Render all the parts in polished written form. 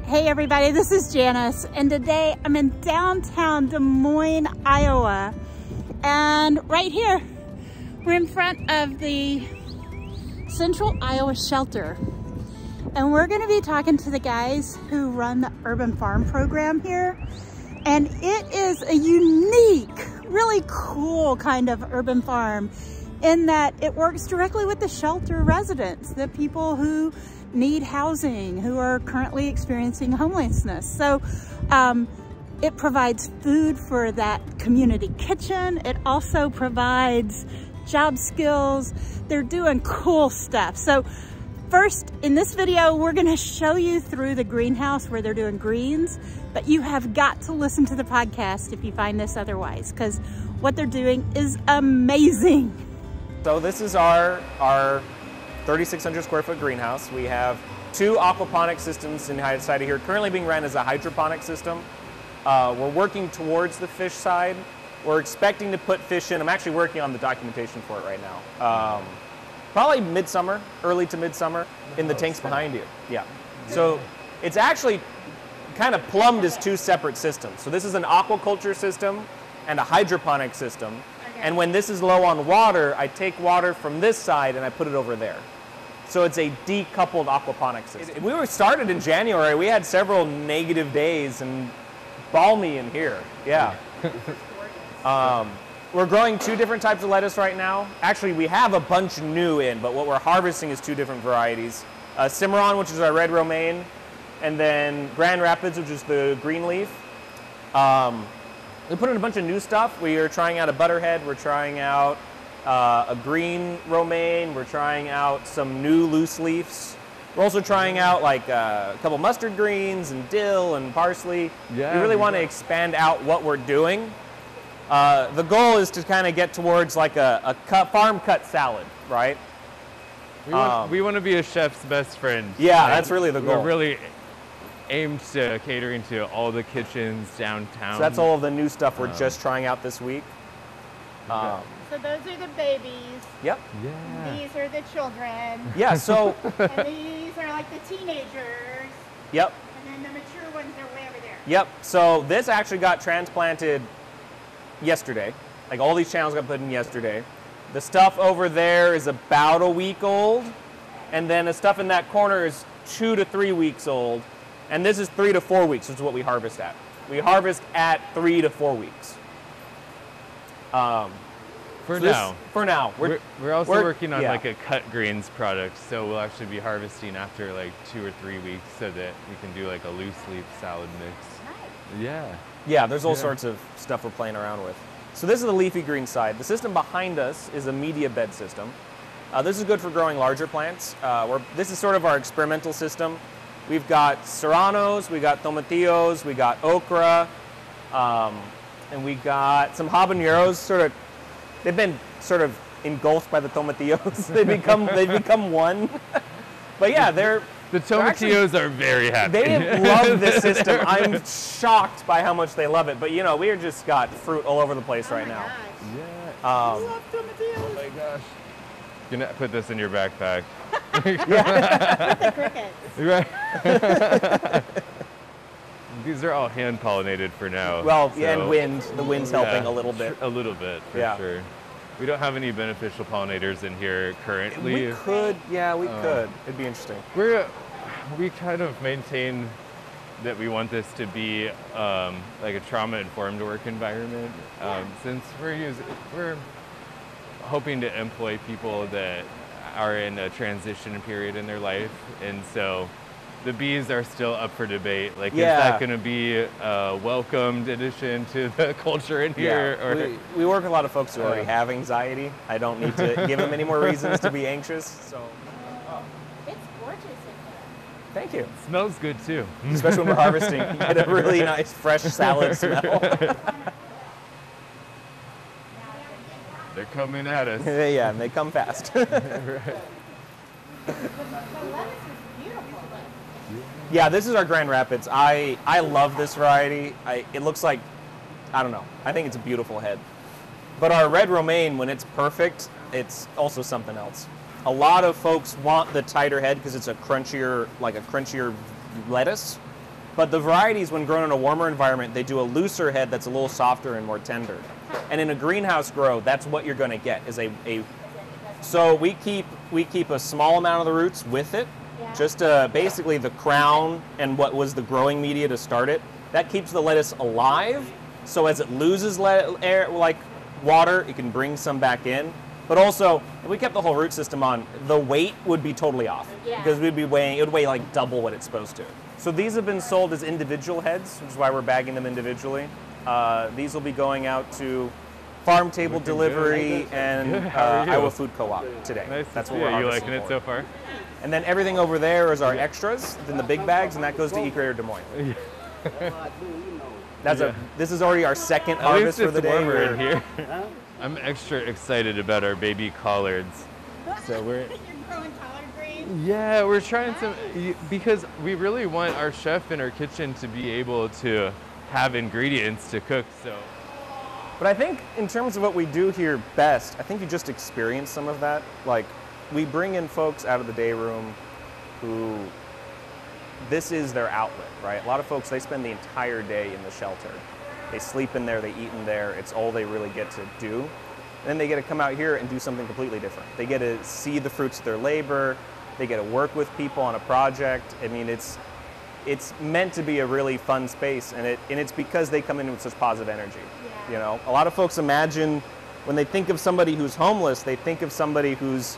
Hey everybody, this is Janice, and today I'm in downtown Des Moines, Iowa. And right here, we're in front of the Central Iowa Shelter. And we're gonna be talking to the guys who run the Urban Farm program here. And it is a unique, really cool kind of urban farm in that it works directly with the shelter residents, the people who need housing, who are currently experiencing homelessness. So it provides food for that community kitchen. It also provides job skills. They're doing cool stuff. So first, in this video, we're gonna show you through the greenhouse where they're doing greens, but you have got to listen to the podcast if you find this otherwise, because what they're doing is amazing. So this is our 3,600 square foot greenhouse. We have 2 aquaponic systems inside of here, currently being ran as a hydroponic system. We're working towards the fish side. We're expecting to put fish in. I'm actually working on the documentation for it right now. Probably midsummer, early to midsummer, in the tanks behind you. Yeah. So it's actually kind of plumbed as 2 separate systems. So this is an aquaculture system and a hydroponic system. And when this is low on water, I take water from this side and I put it over there. So it's a decoupled aquaponic system. We were started in January. We had several negative days and balmy in here. Yeah. We're growing 2 different types of lettuce right now. Actually, we have a bunch new in, but what we're harvesting is 2 different varieties. Cimarron, which is our red romaine, and then Grand Rapids, which is the green leaf. We put in a bunch of new stuff. We are trying out a butterhead. We're trying out a green romaine. We're trying out some new loose leaves. We're also trying out like a couple mustard greens and dill and parsley. Yeah, we really want to expand out what we're doing. The goal is to kind of get towards like a farm cut salad, right? We want to be a chef's best friend. Yeah, that's really the goal. We're really aimed to catering to all the kitchens downtown. So that's all of the new stuff we're just trying out this week. So those are the babies. Yep. Yeah. These are the children. Yeah, so. And these are like the teenagers. Yep. And then the mature ones are way over there. Yep, so this actually got transplanted yesterday. Like all these channels got put in yesterday. The stuff over there is about a week old. And then the stuff in that corner is 2 to 3 weeks old. And this is 3 to 4 weeks, which is what we harvest at. We harvest at 3 to 4 weeks. For now. We're also working on like a cut greens product, so we'll actually be harvesting after like 2 or 3 weeks so that we can do like a loose leaf salad mix. Nice. Yeah. Yeah, there's all sorts of stuff we're playing around with. So this is the leafy green side. The system behind us is a media bed system. This is good for growing larger plants. This is sort of our experimental system. We've got serranos, we got tomatillos, we got okra, and we got some habaneros. They've been sort of engulfed by the tomatillos. They've become one. But yeah, the tomatillos are very happy. They love this system. I'm shocked by how much they love it. But you know, we are just got fruit all over the place right now. Yeah. I love tomatillos. Oh my gosh. You're gonna put this in your backpack. Yeah. With the crickets. Right. These are all hand pollinated for now. Well, so, and wind. The wind's helping a little bit. A little bit, for sure. We don't have any beneficial pollinators in here currently. We could, yeah, we could. It'd be interesting. We kind of maintain that we want this to be like a trauma-informed work environment. Since we're hoping to employ people that are in a transition period in their life, and so the bees are still up for debate. Like, is that going to be a welcomed addition to the culture in here? Yeah. Or we work with a lot of folks who already have anxiety. I don't need to give them any more reasons to be anxious. So. It's gorgeous in here. Thank you. It smells good too. Especially when we're harvesting. You get a really nice fresh salad smell. They're coming at us. Yeah, and they come fast. Right. Yeah, this is our Grand Rapids. I love this variety. It looks like, I don't know, I think it's a beautiful head. But our red romaine, when it's perfect, it's also something else. A lot of folks want the tighter head because it's a crunchier lettuce. But the varieties, when grown in a warmer environment, they do a looser head that's a little softer and more tender. And in a greenhouse grow, that's what you're going to get, is so we keep a small amount of the roots with it, just basically the crown and what was the growing media to start it. That keeps the lettuce alive, so as it loses air, like water, it can bring some back in. But also, if we kept the whole root system on, the weight would be totally off, because it would weigh like double what it's supposed to. So these have been sold as individual heads, which is why we're bagging them individually. These will be going out to farm table delivery and Iowa Food Co-op today. Nice. That's what we're you harvesting liking it so far? And then everything over there is our extras, then the big bags, and that goes to E-Creator Des Moines. This is already our second harvest for the day. We're in here. I'm extra excited about our baby collards. So we're You're growing collard greens? Yeah, we're trying to, because we really want our chef in our kitchen to be able to have ingredients to cook. So, but I think in terms of what we do here best, I think you just experience some of that. Like, we bring in folks out of the day room who, this is their outlet, right? A lot of folks, they spend the entire day in the shelter. They sleep in there, they eat in there, it's all they really get to do. And then they get to come out here and do something completely different. They get to see the fruits of their labor, they get to work with people on a project. I mean, it's meant to be a really fun space, and it's because they come in with such positive energy. Yeah. You know, a lot of folks imagine, when they think of somebody who's homeless, they think of somebody who's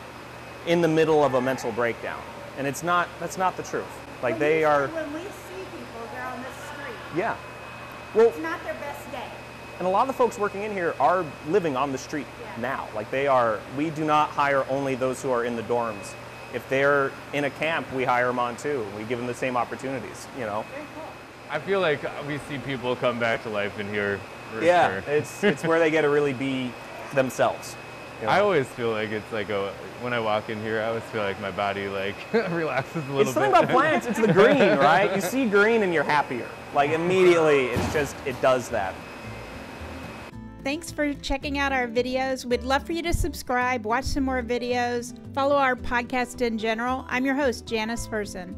in the middle of a mental breakdown. And that's not the truth. Like, they are... When we see people, they're on the street. Yeah. Well, it's not their best day. And a lot of the folks working in here are living on the street now. Like, we do not hire only those who are in the dorms. If they're in a camp, we hire them on too. We give them the same opportunities, you know. Very cool. I feel like we see people come back to life in here. Yeah, sure. it's where they get to really be themselves. You know? I always feel like it's like when I walk in here, I always feel like my body like relaxes a little bit. It's something about plants, it's the green, right? You see green and you're happier. Like, immediately, it does that. Thanks for checking out our videos. We'd love for you to subscribe, watch some more videos, follow our podcast in general. I'm your host, Janice Fersen.